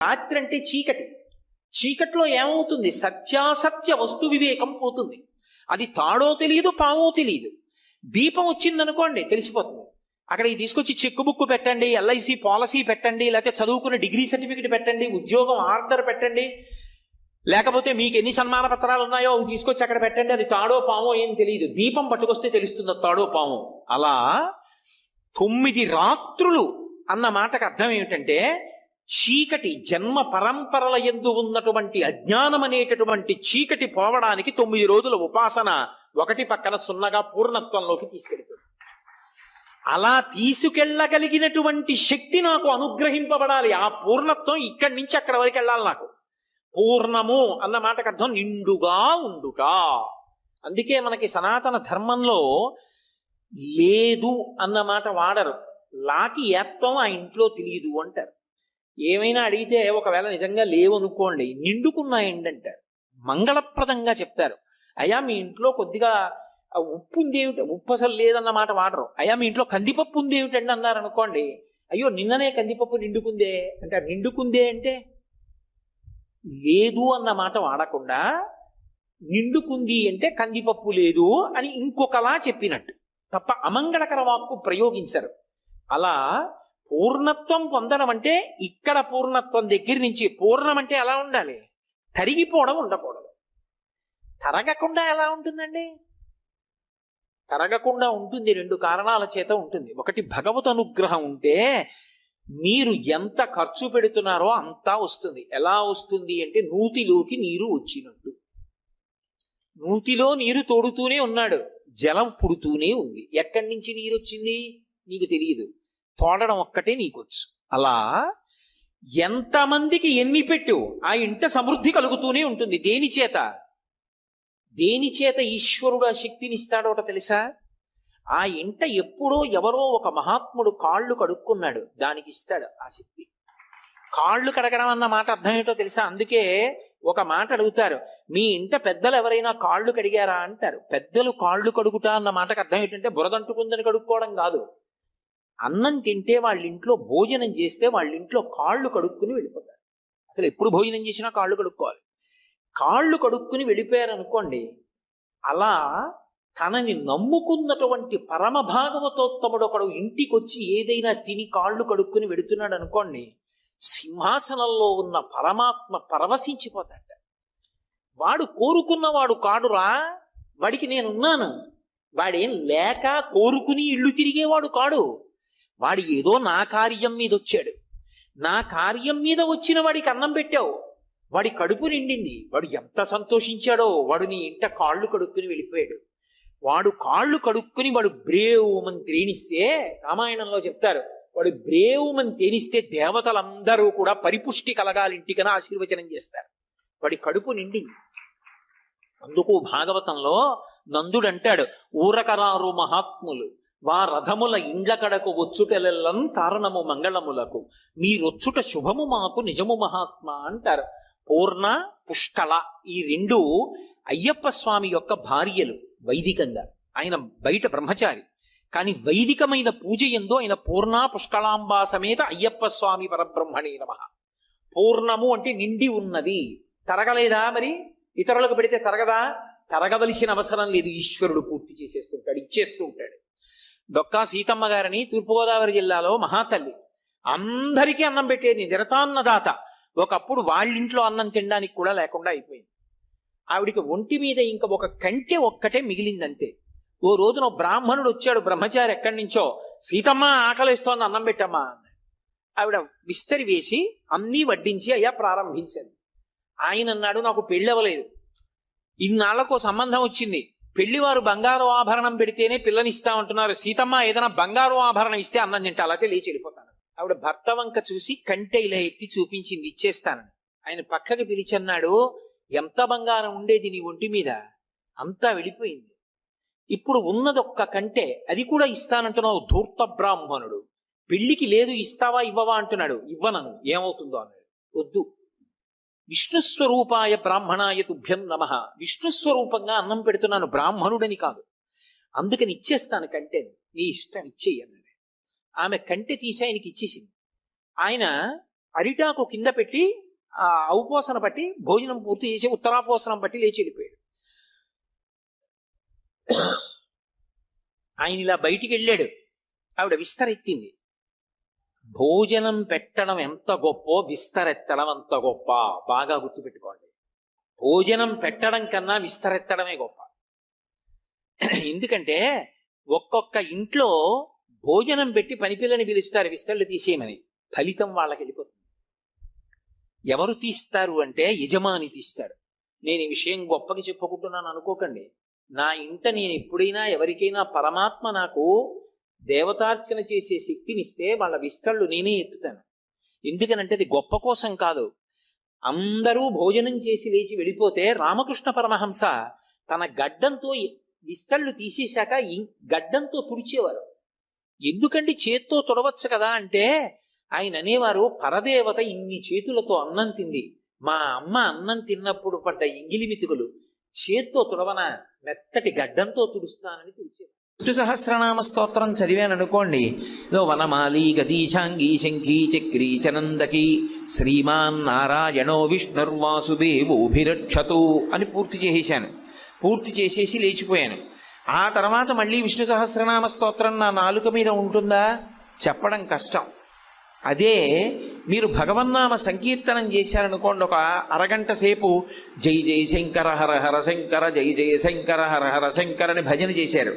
రాత్రి అంటే చీకటి. చీకట్లో ఏమవుతుంది? సత్యాసత్య వస్తు వివేకం పోతుంది. అది తాడో తెలియదు, పావో తెలియదు. దీపం వచ్చిందనుకోండి తెలిసిపోతుంది. అక్కడికి తీసుకొచ్చి చెక్ బుక్ పెట్టండి, ఎల్ఐసి పాలసీ పెట్టండి, లేకపోతే చదువుకున్న డిగ్రీ సర్టిఫికెట్ పెట్టండి, ఉద్యోగం ఆర్డర్ పెట్టండి, లేకపోతే మీకు ఎన్ని సన్మాన పత్రాలు ఉన్నాయో అవి తీసుకొచ్చి అక్కడ పెట్టండి. అది తాడో పావో ఏం తెలియదు. దీపం పట్టుకొస్తే తెలుస్తుంది తాడో పావో. అలా 9 రాత్రులు అన్న మాటకు అర్థం ఏమిటంటే చీకటి, జన్మ పరంపరల యందు ఉన్నటువంటి అజ్ఞానం అనేటటువంటి చీకటి పోవడానికి 9 రోజుల ఉపాసన ఒకటి పక్కన సున్నగా పూర్ణత్వంలోకి తీసుకెళ్తుంది. అలా తీసుకెళ్ళగలిగినటువంటి శక్తి నాకు అనుగ్రహింపబడాలి. ఆ పూర్ణత్వం ఇక్కడి నుంచి అక్కడ వరకు వెళ్ళాలి నాకు. పూర్ణము అన్న మాటకు అర్థం నిండుగా ఉండుట. అందుకే మనకి సనాతన ధర్మంలో లేదు అన్న మాట వాడరు. లాకి ఏత్వం ఆ ఇంట్లో తెలియదు అంటారు. ఏమైనా అడిగితే ఒకవేళ నిజంగా లేవు అనుకోండి, నిండుకున్నాయండి అంటారు. మంగళప్రదంగా చెప్తారు. అయ్యా మీ ఇంట్లో కొద్దిగా ఉప్పు ఉంది ఏమిటి, ఉప్పు అసలు లేదన్న మాట వాడరు. అయ్యా మీ ఇంట్లో కందిపప్పు ఉంది ఏమిటండి అన్నారు అనుకోండి, అయ్యో నిన్ననే కందిపప్పు నిండుకుందే అంటే నిండుకుందే అంటే లేదు అన్న మాట వాడకుండా నిండుకుంది అంటే కందిపప్పు లేదు అని ఇంకొకలా చెప్పినట్టు తప్ప అమంగళకర వాక్కు ప్రయోగించరు. అలా పూర్ణత్వం పొందడం అంటే ఇక్కడ పూర్ణత్వం దగ్గర నుంచి పూర్ణం అంటే ఎలా ఉండాలి? తరిగిపోవడం ఉండకూడదు. తరగకుండా ఎలా ఉంటుందండి? తరగకుండా ఉంటుంది. 2 కారణాల చేత ఉంటుంది. ఒకటి, భగవత్ అనుగ్రహం ఉంటే మీరు ఎంత ఖర్చు పెడుతున్నారో అంతా వస్తుంది. ఎలా వస్తుంది అంటే నూతిలోకి నీరు వచ్చినట్టు. నూతిలో నీరు తోడుతూనే ఉన్నాడు, జలం పుడుతూనే ఉంది. ఎక్కడి నుంచి నీరు వచ్చింది నీకు తెలియదు, తోడడం ఒక్కటే నీకొచ్చు. అలా ఎంతమందికి ఎన్ని పెట్టు ఆ ఇంట సమృద్ధి కలుగుతూనే ఉంటుంది. దేని చేత? దేని చేత ఈశ్వరుడు ఆ శక్తిని ఇస్తాడోట తెలుసా? ఆ ఇంట ఎప్పుడో ఎవరో ఒక మహాత్ముడు కాళ్ళు కడుక్కున్నాడు, దానికి ఇస్తాడు ఆ శక్తి. కాళ్ళు కడగడం అన్న మాట అర్థం ఏంటో తెలుసా? అందుకే ఒక మాట అడుగుతారు, మీ ఇంట పెద్దలు ఎవరైనా కాళ్ళు కడిగారా అంటారు. పెద్దలు కాళ్ళు కడుగుట అన్న మాటకు అర్థం ఏంటంటే బురదంటుకుందని కడుక్కోవడం కాదు. అన్నం తింటే వాళ్ళ ఇంట్లో భోజనం చేస్తే వాళ్ళ ఇంట్లో కాళ్ళు కడుక్కుని వెళ్ళిపోతారు. అసలు ఎప్పుడు భోజనం చేసినా కాళ్ళు కడుక్కోవాలి. కాళ్ళు కడుక్కుని వెళ్ళిపోయారు అనుకోండి, అలా తనని నమ్ముకున్నటువంటి పరమ భాగవతోత్తముడు ఒకడు ఇంటికి వచ్చి ఏదైనా తిని కాళ్ళు కడుక్కుని వెడుతున్నాడు అనుకోండి, సింహాసనంలో ఉన్న పరమాత్మ పరవశించిపోతాడు. వాడు కోరుకున్నవాడు కాడురా, వాడికి నేనున్నాను. వాడేం లేక కోరుకుని ఇళ్ళు తిరిగేవాడు కాడు. వాడు ఏదో నా కార్యం మీద వచ్చాడు, నా కార్యం మీద వచ్చిన వాడికి అన్నం పెట్టావు, వాడి కడుపు నిండింది, వాడు ఎంత సంతోషించాడో. వాడు నీ ఇంట కాళ్ళు కడుక్కుని వెళ్ళిపోయాడు. వాడు కాళ్ళు కడుక్కుని వాడు బ్రేవుమని తేనిస్తే, రామాయణంలో చెప్తారు, వాడు బ్రేవుమని తేనిస్తే దేవతలందరూ కూడా పరిపుష్టి కలగాలి ఇంటికని ఆశీర్వచనం చేస్తారు. వాడి కడుపు నిండింది. అందుకు భాగవతంలో నందుడు అంటాడు, ఊరకరారు మహాత్ములు వా రథముల ఇండ్ల కడకు వచ్చుటెలెల్లం కారణము మంగళములకు మీరొచ్చుట శుభము మాకు నిజము మహాత్మ అంటారు. పూర్ణ, పుష్కళ ఈ 2 అయ్యప్ప స్వామి యొక్క భార్యలు వైదికంగా. ఆయన బయట బ్రహ్మచారి, కానీ వైదికమైన పూజ ఎందు ఆయన పూర్ణ పుష్కళాంబా సమేత అయ్యప్ప స్వామి పరబ్రహ్మణే నమః. పూర్ణము అంటే నిండి ఉన్నది. తరగలేదా? మరి ఇతరులకు పెడితే తరగదా? తరగవలసిన అవసరం లేదు. ఈశ్వరుడు పూర్తి చేసేస్తుంటాడు, ఇచ్చేస్తూ ఉంటాడు. డొక్కా సీతమ్మ గారిని తూర్పుగోదావరి జిల్లాలో మహాతల్లి, అందరికీ అన్నం పెట్టేది, నిరతాన్నదాత. ఒకప్పుడు వాళ్ళింట్లో అన్నం తినడానికి కూడా లేకుండా అయిపోయింది. ఆవిడికి ఒంటి మీద ఇంకా ఒక కంటె ఒక్కటే మిగిలిందంతే. ఓ రోజున బ్రాహ్మణుడు వచ్చాడు, బ్రహ్మచారి ఎక్కడి నుంచో, సీతమ్మ ఆకలిస్తోంది అన్నం పెట్టమ్మా అన్నాడు. ఆవిడ విస్తరి వేసి అన్నీ వడ్డించి అయ్యా ప్రారంభించింది. ఆయన అన్నాడు, నాకు పెళ్ళి అవ్వలేదు, ఇన్నాళ్లకు సంబంధం వచ్చింది, పెళ్లివారు బంగారు ఆభరణం పెడితేనే పిల్లనిస్తామంటున్నారు, సీతమ్మ ఏదైనా బంగారు ఆభరణం ఇస్తే అన్నం తింటే అలాగే లేచి వెళ్ళిపోతాను. ఆవిడ భర్త వంక చూసి కంటె ఇలా ఎత్తి చూపించింది, ఇచ్చేస్తానని. ఆయన పక్కకి పిలిచన్నాడు, ఎంత బంగారం ఉండేది నీ ఒంటి మీద, అంతా వెళ్ళిపోయింది, ఇప్పుడు ఉన్నదొక్క కంటె, అది కూడా ఇస్తానంటున్నావు, ధూర్త బ్రాహ్మణుడు. పెళ్లికి లేదు, ఇస్తావా ఇవ్వవా అంటున్నాడు. ఇవ్వనను, ఏమవుతుందో అన్నాడు. వద్దు, విష్ణుస్వరూపాయ బ్రాహ్మణాయ తుభ్యం నమః, విష్ణుస్వరూపంగా అన్నం పెడుతున్నాను, బ్రాహ్మణుడని కాదు, అందుకని ఇచ్చేస్తాను కంటె, నీ ఇష్టం ఇచ్చేయి అన్నాడు. ఆమె కంటె తీసి ఆయనకి ఇచ్చేసింది. ఆయన అరిటాకు కింద పెట్టి ఆ ఔపోసన పట్టి భోజనం పూర్తి చేసి ఉత్తరాపోసనం పట్టి లేచి వెళ్ళిపోయాడు. ఆయన ఇలా బయటికి వెళ్ళాడు. ఆవిడ విస్తరెత్తింది. భోజనం పెట్టడం ఎంత గొప్ప, విస్తరెత్తడం అంత గొప్ప. బాగా గుర్తుపెట్టుకోండి. భోజనం పెట్టడం కన్నా విస్తరెత్తడమే గొప్ప. ఎందుకంటే ఒక్కొక్క ఇంట్లో భోజనం పెట్టి పనిపిల్లని పిలుస్తారు విస్తళ్ళు తీసేయమని, ఫలితం వాళ్ళకి వెళ్ళిపోతుంది. ఎవరు తీస్తారు అంటే యజమాని తీస్తాడు. నేను ఈ విషయం గొప్పగా చెప్పుకుంటున్నాను అనుకోకండి. నా ఇంట నేను ఎప్పుడైనా ఎవరికైనా పరమాత్మ నాకు దేవతార్చన చేసే శక్తినిస్తే వాళ్ళ విస్తళ్ళు నేనే ఎత్తుతాను. ఎందుకనంటే అది గొప్ప కోసం కాదు. అందరూ భోజనం చేసి లేచి వెళ్ళిపోతే రామకృష్ణ పరమహంస తన గడ్డంతో విస్తళ్ళు తీసేశాక గడ్డంతో తుడిచేవారు. ఎందుకంటే చేత్తో తుడవచ్చు కదా అంటే ఆయన అనేవారు, పరదేవత ఇన్ని చేతులతో అన్నం తింది, మా అమ్మ అన్నం తిన్నప్పుడు పడ్డ ఎంగిలి మితుకులు చేత్తో తుడవన, మెత్తటి గడ్డంతో తుడుస్తానని తుడిచేవారు. విష్ణు సహస్రనామ స్తోత్రం చదివాను అనుకోండి, వనమాలి గదీశాంగీ శంఖీ చక్రీ చనందకి శ్రీమాన్ నారాయణో విష్ణుర్వాసుదేవోభిరక్షతు అని పూర్తి చేసేశాను. పూర్తి చేసేసి లేచిపోయాను. ఆ తర్వాత మళ్ళీ విష్ణు సహస్రనామ స్తోత్రం నా నాలుక మీద ఉంటుందా? చెప్పడం కష్టం. అదే మీరు భగవన్నామ సంకీర్తనం చేశారనుకోండి, ఒక అరగంట సేపు జై జయ శంకర హర హర శంకర, జై జయ శంకర హర హర శంకర అని భజన చేశారు.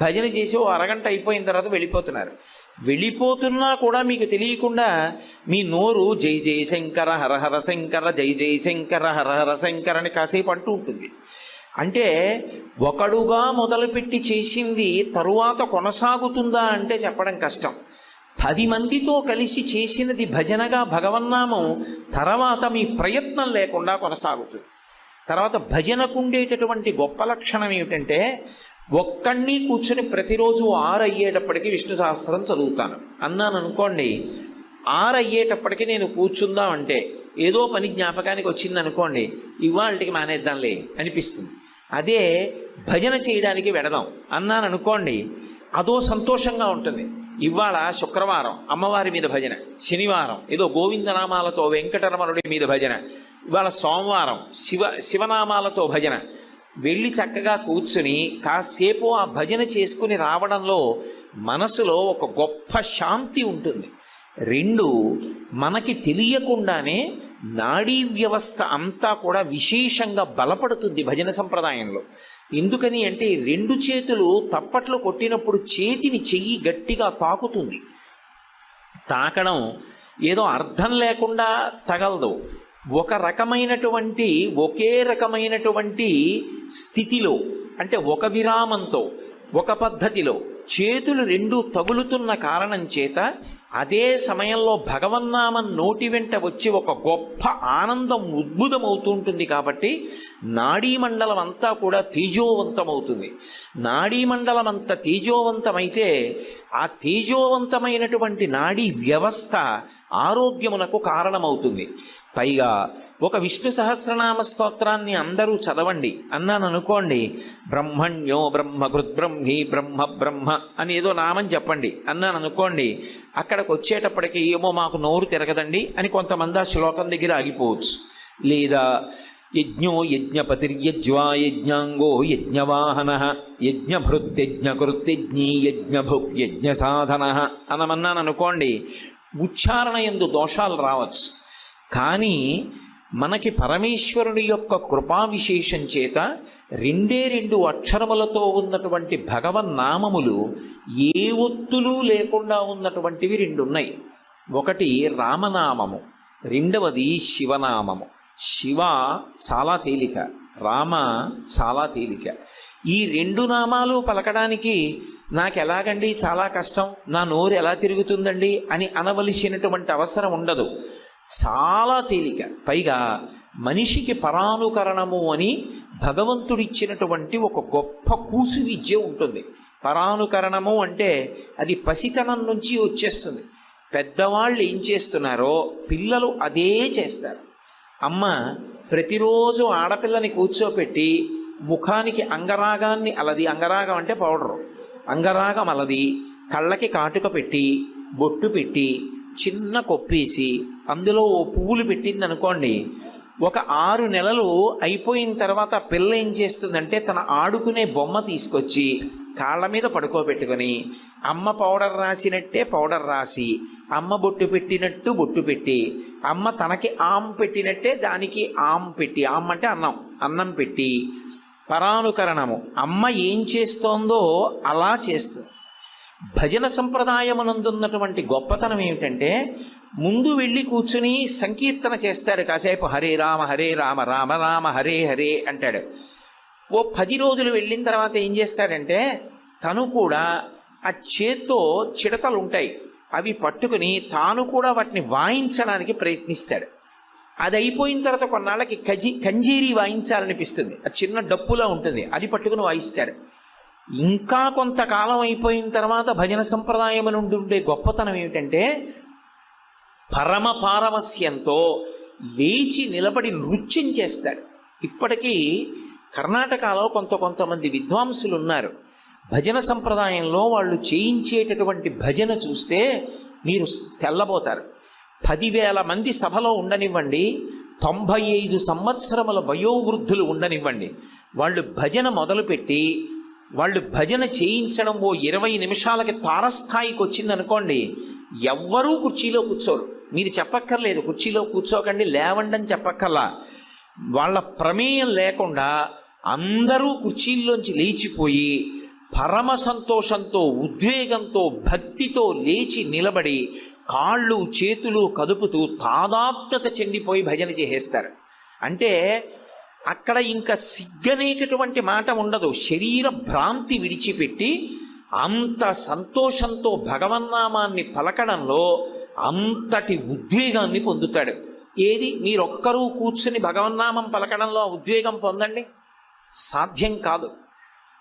భజన చేసి ఓ అరగంట అయిపోయిన తర్వాత వెళ్ళిపోతున్నారు. వెళ్ళిపోతున్నా కూడా మీకు తెలియకుండా మీ నోరు జై జయ శంకర హర హర శంకర, జై జయ శంకర హర హర శంకర అని కాసేపు అంటూ ఉంటుంది. అంటే ఒకడుగా మొదలుపెట్టి చేసింది తరువాత కొనసాగుతుందా అంటే చెప్పడం కష్టం. 10 మందితో కలిసి చేసినది భజనగా భగవన్నామం తర్వాత మీ ప్రయత్నం లేకుండా కొనసాగుతుంది. తర్వాత భజనకు ఉండేటటువంటి గొప్ప లక్షణం ఏమిటంటే, ఒక్కడిని కూర్చొని ప్రతిరోజు 6 అయ్యేటప్పటికి విష్ణు సహస్రం చదువుతాను అన్నాను అనుకోండి. 6 అయ్యేటప్పటికి నేను కూర్చుందాం అంటే ఏదో పని జ్ఞాపకానికి వచ్చింది అనుకోండి, ఇవాళకి మానేద్దాంలే అనిపిస్తుంది. అదే భజన చేయడానికి వెడదాం అన్నాను అనుకోండి, అదో సంతోషంగా ఉంటుంది. ఇవాళ శుక్రవారం అమ్మవారి మీద భజన, శనివారం ఏదో గోవిందనామాలతో వెంకటరమణుడి మీద భజన, ఇవాళ సోమవారం శివనామాలతో భజన. వెళ్ళి చక్కగా కూర్చుని కాసేపు ఆ భజన చేసుకుని రావడంలో మనసులో ఒక గొప్ప శాంతి ఉంటుంది. 2, మనకి తెలియకుండానే నాడీ వ్యవస్థ అంతా కూడా విశేషంగా బలపడుతుంది భజన సంప్రదాయంలో. ఎందుకని అంటే 2 చేతులు తప్పట్లు కొట్టినప్పుడు చేతిని చెయ్యి గట్టిగా తాకుతుంది. తాకడం ఏదో అర్థం లేకుండా తగలదు. ఒకే రకమైనటువంటి స్థితిలో, అంటే ఒక విరామంతో, ఒక పద్ధతిలో చేతులు 2 తగులుతున్న కారణం చేత అదే సమయంలో భగవన్నామం నోటి వెంట వచ్చి ఒక గొప్ప ఆనందం ఉద్భుతమవుతూ ఉంటుంది. కాబట్టి నాడీమండలం అంతా కూడా తేజోవంతమవుతుంది. నాడీమండలం అంత తేజోవంతమైతే ఆ తేజోవంతమైనటువంటి నాడీ వ్యవస్థ ఆరోగ్యమునకు కారణమవుతుంది. పైగా ఒక విష్ణు సహస్రనామ స్తోత్రాన్ని అందరూ చదవండి అన్నాను అనుకోండి, బ్రహ్మణ్యో బ్రహ్మకృద్బ్రహ్మీ బ్రహ్మ బ్రహ్మ అని ఏదో నామం చెప్పండి అన్నాను అనుకోండి, అక్కడికి వచ్చేటప్పటికి ఏమో మాకు నోరు తిరగదండి అని కొంతమంది ఆ శ్లోకం దగ్గర ఆగిపోవచ్చు. లేదా యజ్ఞో యజ్ఞపతిర్యజ్వా యజ్ఞాంగో యజ్ఞవాహన యజ్ఞభృత్యజ్ఞకృత్యజ్ఞీ యజ్ఞభుక్ యజ్ఞ సాధన అనమన్నాను అనుకోండి, ఉచ్చారణ యందు దోషాలు రావచ్చు. కానీ మనకి పరమేశ్వరుని యొక్క కృపా విశేషం చేత 2 అక్షరములతో ఉన్నటువంటి భగవన్నామములు ఏ ఒత్తులు లేకుండా ఉన్నటువంటివి 2 ఉన్నాయి. ఒకటి రామనామము, 2వది శివనామము. శివ చాలా తేలిక, రామ చాలా తేలిక. ఈ 2 నామాలు పలకడానికి నాకు ఎలాగండి చాలా కష్టం, నా నోరు ఎలా తిరుగుతుందండి అని అనవలసినటువంటి అవసరం ఉండదు. చాలా తేలిక. పైగా మనిషికి పరానుకరణము అని భగవంతుడిచ్చినటువంటి ఒక గొప్ప కూసు విద్య ఉంటుంది. పరానుకరణము అంటే అది పసితనం నుంచి వచ్చేస్తుంది. పెద్దవాళ్ళు ఏం చేస్తున్నారో పిల్లలు అదే చేస్తారు. అమ్మ ప్రతిరోజు ఆడపిల్లని కూర్చోపెట్టి ముఖానికి అంగరాగాన్ని అలది, అంగరాగం అంటే పౌడరు, అంగరాగం అలది, కళ్ళకి కాటుక పెట్టి, బొట్టు పెట్టి, చిన్న కొప్పేసి అందులో ఓ పువ్వులు పెట్టింది అనుకోండి, ఒక 6 నెలలు అయిపోయిన తర్వాత పిల్ల ఏం చేస్తుందంటే తన ఆడుకునే బొమ్మ తీసుకొచ్చి కాళ్ళ మీద పడుకోబెట్టుకొని అమ్మ పౌడర్ రాసినట్టే పౌడర్ రాసి, అమ్మ బొట్టు పెట్టినట్టు బొట్టు పెట్టి, అమ్మ తనకి ఆమ్ పెట్టినట్టే దానికి ఆమ్ పెట్టి, ఆమ్ అంటే అన్నం, అన్నం పెట్టి పరానుకరణము అమ్మ ఏం చేస్తోందో అలా చేస్తుంది. భజన సంప్రదాయమునందున్నటువంటి గొప్పతనం ఏమిటంటే ముందు వెళ్ళి కూర్చుని సంకీర్తన చేస్తాడు కాసేపు, హరే రామ రామ రామ హరే హరే అంటాడు. ఓ 10 రోజులు వెళ్ళిన తర్వాత ఏం చేస్తాడంటే తను కూడా ఆ చేత్తో చిడతలు ఉంటాయి అవి పట్టుకుని తాను కూడా వాటిని వాయించడానికి ప్రయత్నిస్తాడు. అది అయిపోయిన తర్వాత కొన్నాళ్ళకి కంజీరి వాయించాలనిపిస్తుంది, ఆ చిన్న డప్పులా ఉంటుంది, అది పట్టుకుని వాయిస్తాడు. ఇంకా కొంతకాలం అయిపోయిన తర్వాత భజన సంప్రదాయం నుండి ఉండే గొప్పతనం ఏమిటంటే పరమ పారవస్యంతో లేచి నిలబడి నృత్యం చేస్తాడు. ఇప్పటికీ కర్ణాటకలో కొంతమంది విద్వాంసులు ఉన్నారు. భజన సంప్రదాయంలో వాళ్ళు చేయించేటటువంటి భజన చూస్తే మీరు తెల్లబోతారు. 10,000 మంది సభలో ఉండనివ్వండి, 95 సంవత్సరముల వయోవృద్ధులు ఉండనివ్వండి, వాళ్ళు భజన మొదలుపెట్టి వాళ్ళు భజన చేయించడం ఓ 20 నిమిషాలకి తారస్థాయికి వచ్చిందనుకోండి, ఎవ్వరూ కుర్చీలో కూర్చోరు. మీరు చెప్పక్కర్లేదు కుర్చీలో కూర్చోకండి లేవండి అని చెప్పక్కర్లా. వాళ్ళ ప్రమేయం లేకుండా అందరూ కుర్చీల్లోంచి లేచిపోయి పరమ సంతోషంతో ఉద్వేగంతో భక్తితో లేచి నిలబడి కాళ్ళు చేతులు కదుపుతూ తాదాత్మ్యత చెందిపోయి భజన చేసేస్తారు. అంటే అక్కడ ఇంకా సిగ్గనేటటువంటి మాట ఉండదు. శరీర భ్రాంతి విడిచిపెట్టి అంత సంతోషంతో భగవన్నామాన్ని పలకడంలో అంతటి ఉద్వేగాన్ని పొందుతాడు. ఏది మీరొక్కరూ కూర్చుని భగవన్నామం పలకడంలో ఉద్వేగం పొందండి, సాధ్యం కాదు.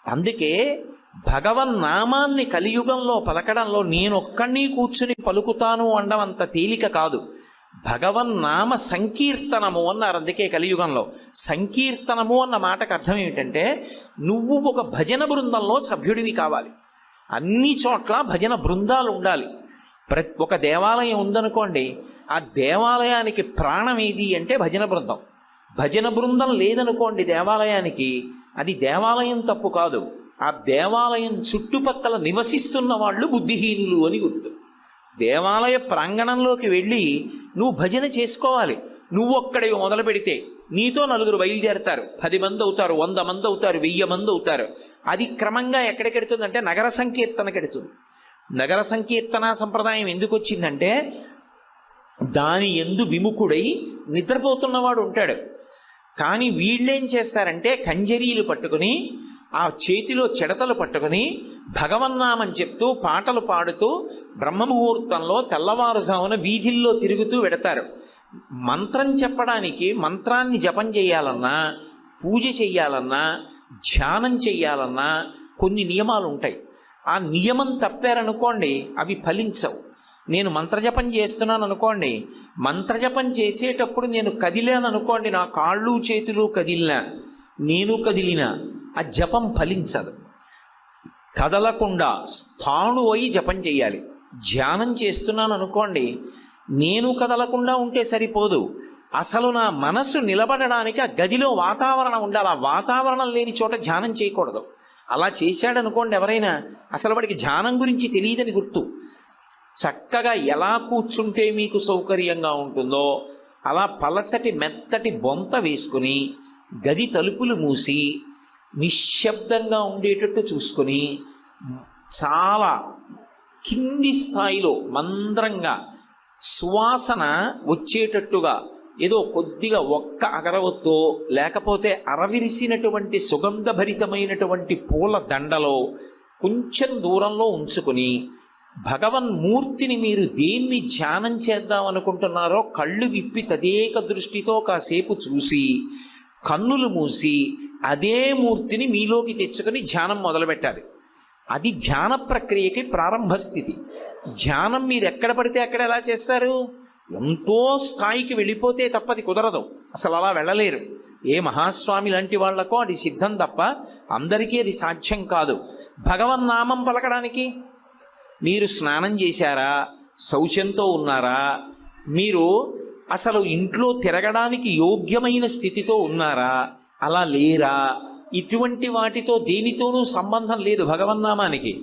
అందుకే భగవన్నామాన్ని కలియుగంలో పలకడంలో నేనొక్కడిని కూర్చుని పలుకుతాను అనడం అంత తేలిక కాదు. భగవన్నామ సంకీర్తనము అన్నారు. అందుకే కలియుగంలో సంకీర్తనము అన్న మాటకు అర్థం ఏమిటంటే నువ్వు ఒక భజన బృందంలో సభ్యుడివి కావాలి. అన్ని చోట్ల భజన బృందాలు ఉండాలి. ఒక దేవాలయం ఉందనుకోండి, ఆ దేవాలయానికి ప్రాణం ఏది అంటే భజన బృందం. భజన బృందం లేదనుకోండి దేవాలయానికి, అది దేవాలయం తప్పు కాదు, ఆ దేవాలయం చుట్టుపక్కల నివసిస్తున్న వాళ్ళు బుద్ధిహీనులు అని గుర్తు. దేవాలయ ప్రాంగణంలోకి వెళ్ళి నువ్వు భజన చేసుకోవాలి. నువ్వు ఒక్కడే మొదలు పెడితే నీతో 4 బయలుదేరతారు, 10 మంది అవుతారు, 100 మంది అవుతారు, 1000 మంది అవుతారు. అది క్రమంగా ఎక్కడికెడుతుందంటే నగర సంకీర్తనకెడుతుంది. నగర సంకీర్తన సంప్రదాయం ఎందుకు వచ్చిందంటే దాని యందు విముఖుడై నిద్రపోతున్నవాడు ఉంటాడు. కానీ వీళ్ళేం చేస్తారంటే కంజరీలు పట్టుకుని ఆ చేతిలో చెడతలు పట్టుకుని భగవన్నామం చెప్తూ పాటలు పాడుతూ బ్రహ్మముహూర్తంలో తెల్లవారుజామున వీధుల్లో తిరుగుతూ వెడతారు. మంత్రం చెప్పడానికి, మంత్రాన్ని జపం చేయాలన్నా, పూజ చెయ్యాలన్నా, ధ్యానం చెయ్యాలన్నా కొన్ని నియమాలు ఉంటాయి. ఆ నియమం తప్పారనుకోండి అవి ఫలించవు. నేను మంత్రజపం చేస్తున్నాను అనుకోండి, మంత్రజపం చేసేటప్పుడు నేను కదిలాను అనుకోండి, నా కాళ్ళు చేతులు కదిలినా నేను కదిలినా ఆ జపం ఫలించదు. కదలకుండా స్థాణు అయి జపం చేయాలి. ధ్యానం చేస్తున్నాను అనుకోండి, నేను కదలకుండా ఉంటే సరిపోదు, అసలు నా మనసు నిలబడడానికి ఆ గదిలో వాతావరణం ఉండాలి. ఆ వాతావరణం లేని చోట ధ్యానం చేయకూడదు. అలా చేశాడనుకోండి ఎవరైనా, అసలు వాడికి ధ్యానం గురించి తెలియదని గుర్తు. చక్కగా ఎలా కూర్చుంటే మీకు సౌకర్యంగా ఉంటుందో అలా పలచటి మెత్తటి బొంత వేసుకుని గది తలుపులు మూసి నిశ్శబ్దంగా ఉండేటట్టు చూసుకొని చాలా కింది స్థాయిలో మంద్రంగా సువాసన వచ్చేటట్టుగా ఏదో కొద్దిగా ఒక్క అగరవత్తో లేకపోతే అరవిరిసినటువంటి సుగంధభరితమైనటువంటి పూల దండలో కొంచెం దూరంలో ఉంచుకుని భగవన్మూర్తిని మీరు దేన్ని ధ్యానం చేద్దాం అనుకుంటున్నారో కళ్ళు విప్పి తదేక దృష్టితో కాసేపు చూసి కన్నులు మూసి అదే మూర్తిని మీలోకి తెచ్చుకొని ధ్యానం మొదలుపెట్టాలి. అది ధ్యాన ప్రక్రియకి ప్రారంభ స్థితి. ధ్యానం మీరు ఎక్కడ పడితే అక్కడ ఎలా చేస్తారు? ఎంతో స్థాయికి వెళ్ళిపోతే తప్పది కుదరదు, అసలు అలా వెళ్ళలేరు. ఏ మహాస్వామి లాంటి వాళ్లకో అది సిద్ధం తప్ప అందరికీ అది సాధ్యం కాదు. భగవన్నామం పలకడానికి మీరు స్నానం చేశారా, శౌచంతో ఉన్నారా, మీరు అసలు ఇంట్లో తిరగడానికి యోగ్యమైన స్థితితో ఉన్నారా, అలా లేరా, ఇటువంటి వాటితో దేనితోనూ సంబంధం లేదు భగవన్నామానికి.